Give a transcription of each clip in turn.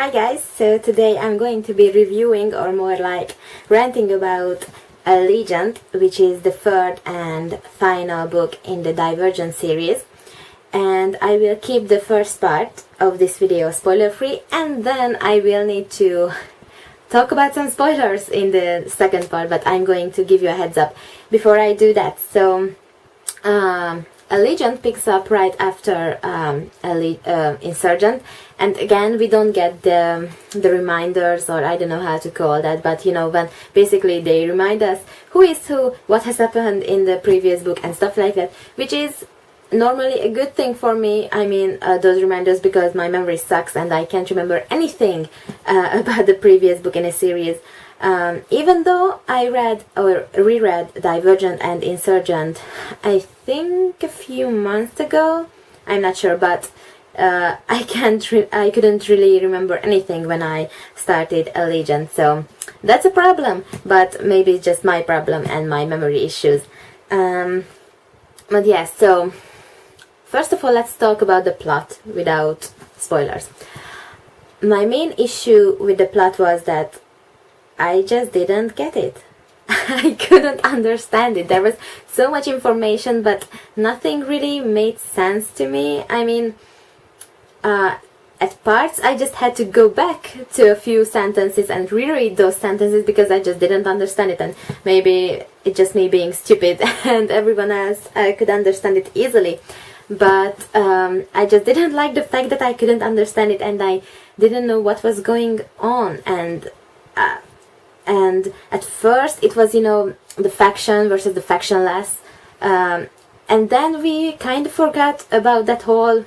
Hi guys, so today I'm going to be reviewing, or more like ranting about Allegiant, which is the third and final book in the Divergent series. And I will keep the first part of this video spoiler free, and then I will need to talk about some spoilers in the second part, but I'm going to give you a heads up before I do that. So Allegiant picks up right after Insurgent, and again we don't get the reminders, or I don't know how to call that, but you know, when basically they remind us who is who, what has happened in the previous book and stuff like that, which is normally a good thing for me. I mean, those reminders, because my memory sucks and I can't remember anything about the previous book in a series. Even though I read or reread Divergent and Insurgent, I think a few months ago, I'm not sure, but I couldn't really remember anything when I started Allegiant, so that's a problem, but maybe it's just my problem and my memory issues. But yeah, so first of all, let's talk about the plot without spoilers. My main issue with the plot was that I just didn't get it. I couldn't understand it. There was so much information, but nothing really made sense to me. I mean, at parts I just had to go back to a few sentences and reread those sentences because I just didn't understand it, and maybe it's just me being stupid and everyone else could understand it easily. But I just didn't like the fact that I couldn't understand it and I didn't know what was going on. And at first it was, you know, the faction versus the factionless, and then we kind of forgot about that whole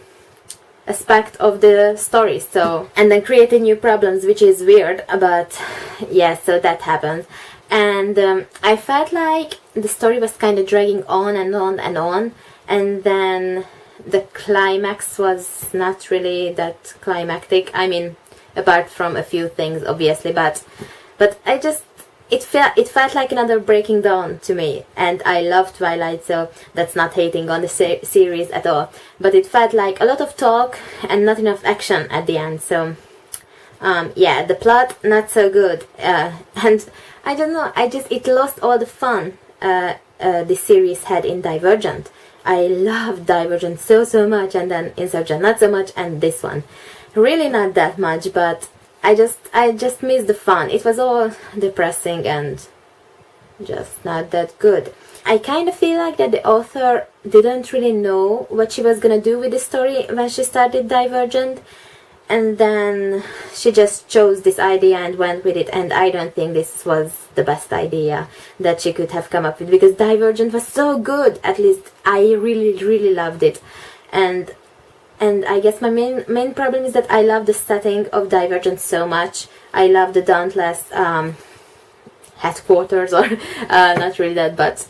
aspect of the story, so, and then created new problems, which is weird, but yeah, so that happened. And I felt like the story was kind of dragging on and on and on, and then the climax was not really that climactic. I mean, apart from a few things obviously, but I just, it felt like another Breaking Dawn to me, and I love Twilight, so that's not hating on the series at all, but it felt like a lot of talk and not enough action at the end. So yeah, the plot not so good, and I don't know, it lost all the fun the series had in Divergent. I loved Divergent so much, and then Insurgent not so much, and this one really not that much, but I just missed the fun. It was all depressing and just not that good. I kind of feel like that the author didn't really know what she was gonna do with the story when she started Divergent, and then she just chose this idea and went with it, and I don't think this was the best idea that she could have come up with, because Divergent was so good. At least I really loved it, and I guess my main problem is that I love the setting of Divergent so much. I love the Dauntless headquarters, or not really that, but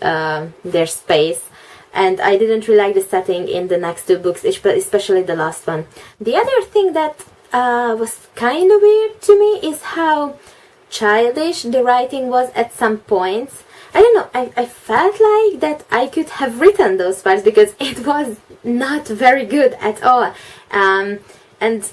their space. And I didn't really like the setting in the next two books, especially the last one. The other thing that was kind of weird to me is how childish the writing was at some points. I don't know, I felt like that I could have written those parts, because it was not very good at all, and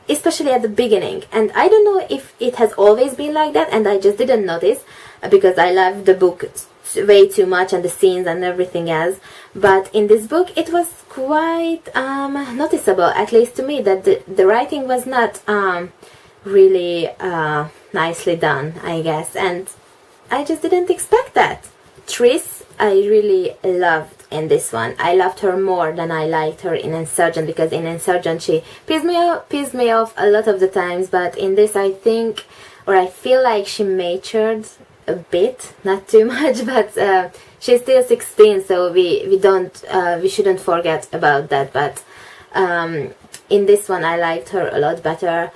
especially at the beginning. And I don't know if it has always been like that and I just didn't notice, because I love the book way too much and the scenes and everything else, but in this book it was quite noticeable, at least to me, that the writing was not really nicely done, I guess, and I just didn't expect that. Triss, I really loved in this one. I loved her more than I liked her in Insurgent, because in Insurgent she pissed me off a lot of the times, but in this I think, or I feel like she matured a bit, not too much, but she's still 16, so we shouldn't forget about that. But in this one I liked her a lot better.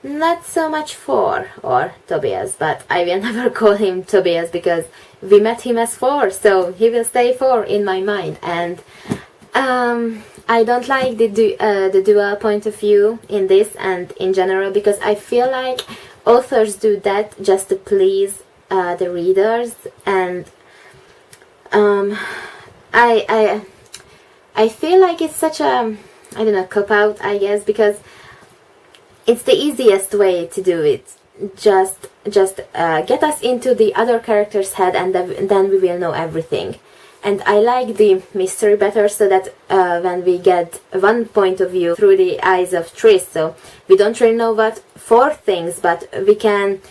Not so much Four, or Tobias, but I will never call him Tobias because we met him as Four, so he will stay Four in my mind. And I don't like the dual point of view in this and in general, because I feel like authors do that just to please the readers, and I feel like it's such a, I don't know, cop out, I guess, because it's the easiest way to do it. Just get us into the other character's head, and then we will know everything. And I like the mystery better, so that when we get one point of view through the eyes of Tris, so we don't really know what for things, but we can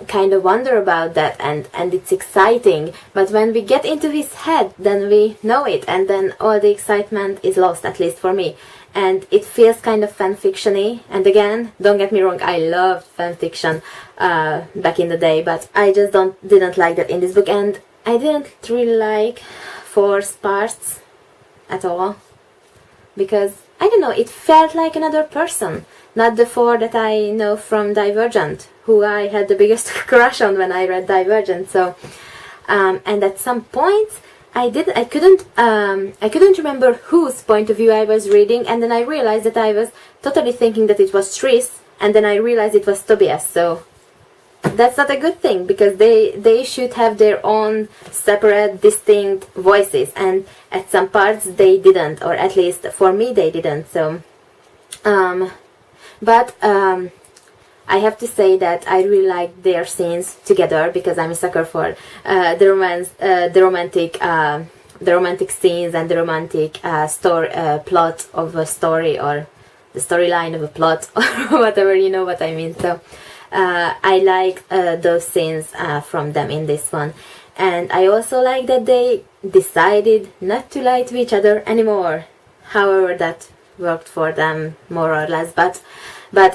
kind of wonder about that, and it's exciting. But when we get into his head, then we know it, and then all the excitement is lost, at least for me. And it feels kind of fanfiction-y. And again, don't get me wrong, I loved fanfiction back in the day, but I just didn't like that in this book. And I didn't really like forced parts at all, because I don't know, it felt like another person, not the four that I know from Divergent, who I had the biggest crush on when I read Divergent. So and at some points I couldn't remember whose point of view I was reading, and then I realized that I was totally thinking that it was Tris, and then I realized it was Tobias. So that's not a good thing, because they should have their own separate, distinct voices, and at some parts they didn't, or at least for me they didn't. So but I have to say that I really like their scenes together, because I'm a sucker for the romance, the romantic scenes, and the romantic plot of a story, or the storyline of a plot, or whatever, you know what I mean. So I like those scenes from them in this one. And I also like that they decided not to lie to each other anymore. However, that worked for them more or less, but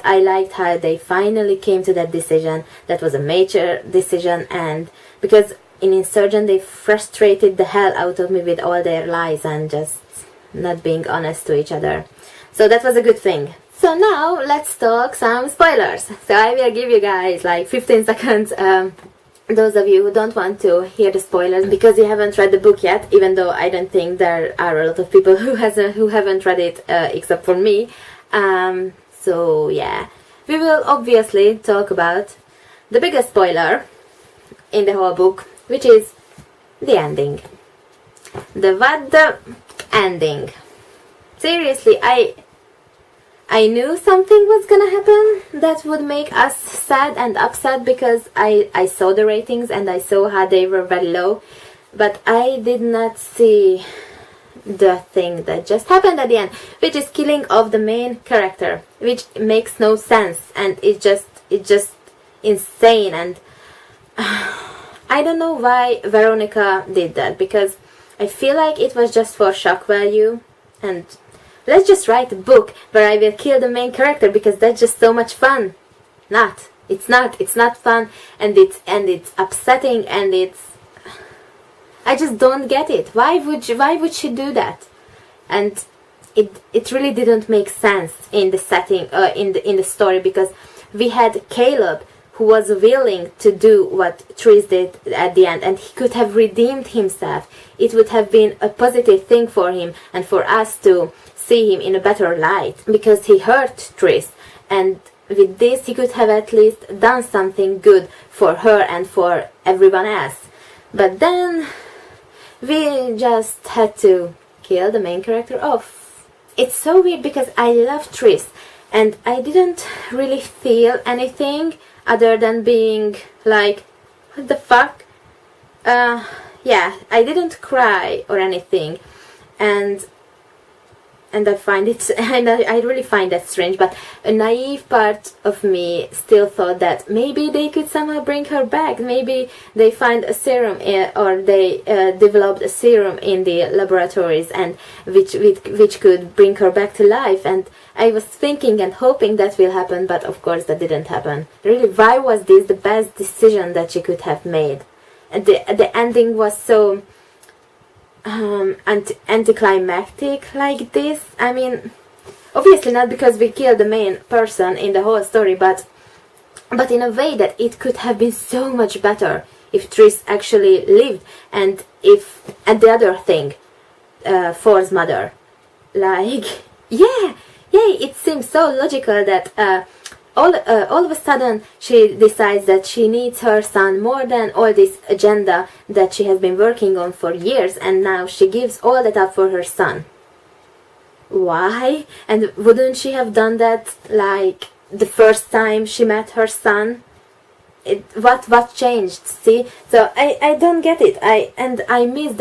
I liked how they finally came to that decision. That was a major decision, and because in Insurgent they frustrated the hell out of me with all their lies and just not being honest to each other. So that was a good thing. So now let's talk some spoilers. So I will give you guys like 15 seconds. Those of you who don't want to hear the spoilers because you haven't read the book yet, even though I don't think there are a lot of people who haven't read it except for me. So yeah, we will obviously talk about the biggest spoiler in the whole book, which is the ending. The ending. Seriously, I knew something was gonna happen that would make us sad and upset, because I saw the ratings and I saw how they were very low, but I did not see the thing that just happened at the end, which is killing of the main character, which makes no sense, and it's just insane. And I don't know why Veronica did that, because I feel like it was just for shock value, and let's just write a book where I will kill the main character, because that's just so much fun. It's not fun, and it's upsetting, and I just don't get it. Why would she do that? And it really didn't make sense in the setting, in the story, because we had Caleb, who was willing to do what Tris did at the end, and he could have redeemed himself. It would have been a positive thing for him and for us to see him in a better light, because he hurt Tris, and with this he could have at least done something good for her and for everyone else. But then we just had to kill the main character off. It's so weird, because I love Tris, and I didn't really feel anything other than being like, what the fuck? Yeah, I didn't cry or anything, and I find it, and I really find that strange. But a naive part of me still thought that maybe they could somehow bring her back. Maybe they find a serum, or they developed a serum in the laboratories, and which could bring her back to life. And I was thinking and hoping that will happen, but of course that didn't happen. Really, why was this the best decision that she could have made? And the ending was so anticlimactic like this. I mean, obviously not because we killed the main person in the whole story, but in a way that it could have been so much better if Tris actually lived, and the other thing, For's mother, like, yeah, it seems so logical that all of a sudden she decides that she needs her son more than all this agenda that she has been working on for years, and now she gives all that up for her son. why? And wouldn't she have done that like the first time she met her son? What changed? See, so I don't get it. I miss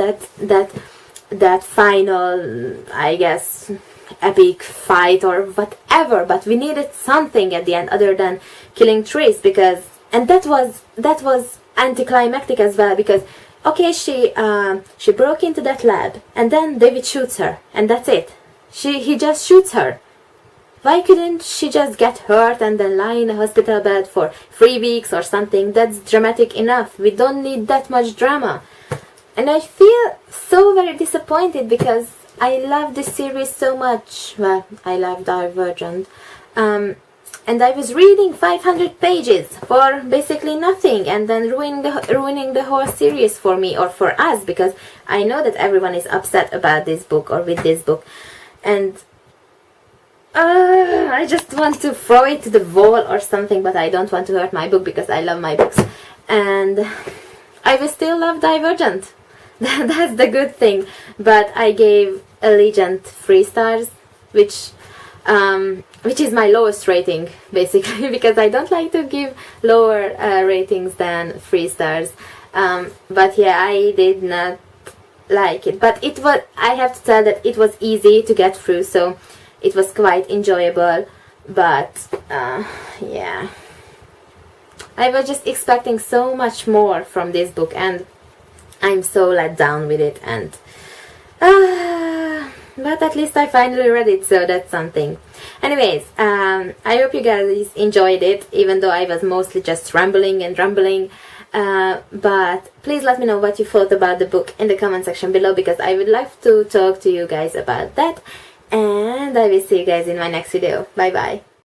that final, I guess, epic fight or whatever. But we needed something at the end other than killing trees, because and that was anticlimactic as well, because okay, she broke into that lab and then David shoots her and that's it. He just shoots her. Why couldn't she just get hurt and then lie in a hospital bed for 3 weeks or something? That's dramatic enough. We don't need that much drama. And I feel so very disappointed because I love this series so much. Well, I love Divergent. And I was reading 500 pages for basically nothing, and then ruining the whole series for me or for us, because I know that everyone is upset about this book or with this book. And I just want to throw it to the wall or something, but I don't want to hurt my book because I love my books. And I will still love Divergent. That's the good thing. But I gave Allegiant 3 stars, which is my lowest rating, basically, because I don't like to give lower ratings than 3 stars. But yeah, I did not like it. But it was, I have to tell that it was easy to get through, so it was quite enjoyable. But yeah, I was just expecting so much more from this book, and I'm so let down with it. And but at least I finally read it, so that's something. Anyways, I hope you guys enjoyed it, even though I was mostly just rambling and rambling. But please let me know what you thought about the book in the comment section below, because I would love to talk to you guys about that. And I will see you guys in my next video. Bye bye.